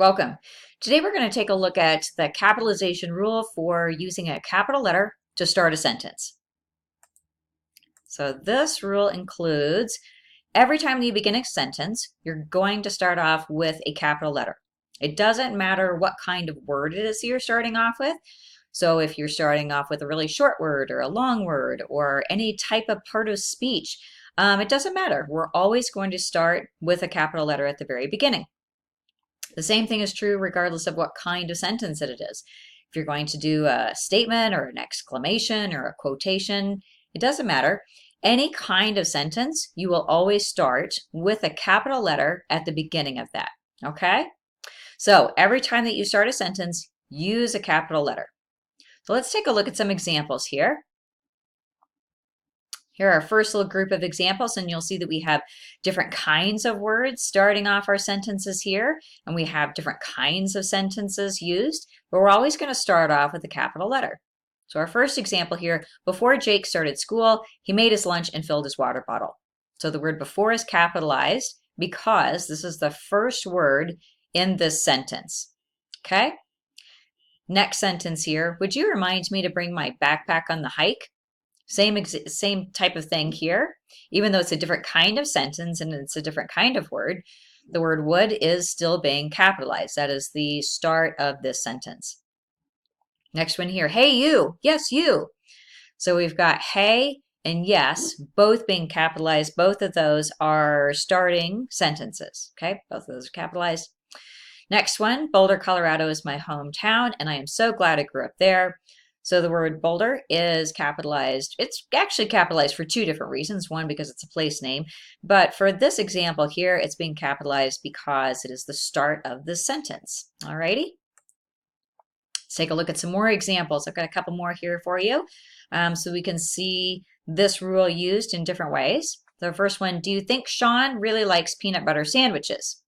Welcome. Today we're going to take a look at the capitalization rule for using a capital letter to start a sentence. So this rule includes every time you begin a sentence, you're going to start off with a capital letter. It doesn't matter what kind of word it is you're starting off with. So if you're starting off with a really short word or a long word or any type of part of speech, it doesn't matter. We're always going to start with a capital letter at the very beginning. The same thing is true regardless of what kind of sentence that it is. If you're going to do a statement or an exclamation or a quotation, it doesn't matter. Any kind of sentence, you will always start with a capital letter at the beginning of that, okay? So every time that you start a sentence, use a capital letter. So let's take a look at some examples here. Here are our first little group of examples, and you'll see that we have different kinds of words starting off our sentences here, and we have different kinds of sentences used, but we're always going to start off with a capital letter. So our first example here, before Jake started school, he made his lunch and filled his water bottle. So the word before is capitalized because this is the first word in this sentence, okay? Next sentence here, would you remind me to bring my backpack on the hike? Same type of thing here. Even though it's a different kind of sentence and it's a different kind of word, the word would is still being capitalized. That is the start of this sentence. Next one here, hey you, yes you. So we've got hey and yes, both being capitalized. Both of those are starting sentences, okay? Both of those are capitalized. Next one, Boulder, Colorado is my hometown, and I am so glad I grew up there. So the word Boulder is capitalized. It's actually capitalized for two different reasons. One, because it's a place name. But for this example here, it's being capitalized because it is the start of the sentence. Alrighty. Let's take a look at some more examples. I've got a couple more here for you so we can see this rule used in different ways. The first one, do you think Sean really likes peanut butter sandwiches?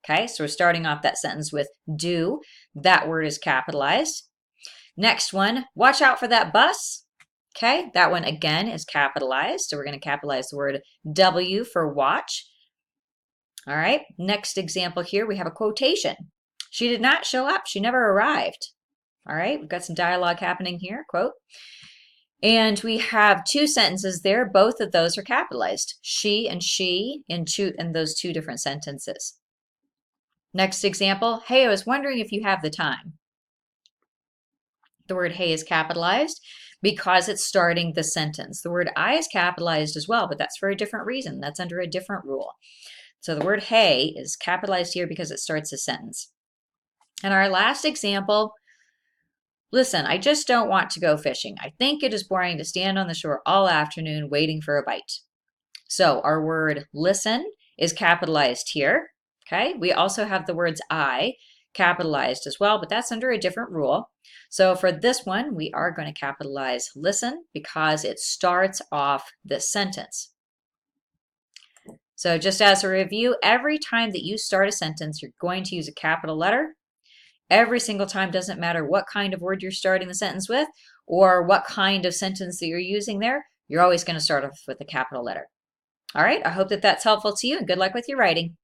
Okay, so we're starting off that sentence with do. That word is capitalized. Next one, watch out for that bus. Okay, that one again is capitalized. So we're going to capitalize the word W for watch. All right, next example here, we have a quotation. She did not show up. She never arrived. All right, we've got some dialogue happening here, quote. And we have two sentences there. Both of those are capitalized. She in those two different sentences. Next example, hey, I was wondering if you have the time. The word hey is capitalized because it's starting the sentence. The word I is capitalized as well, but that's for a different reason. That's under a different rule. So the word hey is capitalized here because it starts a sentence. And our last example, listen, I just don't want to go fishing. I think it is boring to stand on the shore all afternoon waiting for a bite. So our word listen is capitalized here. Okay, we also have the words I capitalized as well, but that's under a different rule. So for this one, we are going to capitalize listen because it starts off this sentence. So just as a review, every time that you start a sentence, you're going to use a capital letter. Every single time, doesn't matter what kind of word you're starting the sentence with or what kind of sentence that you're using there, you're always going to start off with a capital letter. All right, I hope that that's helpful to you and good luck with your writing.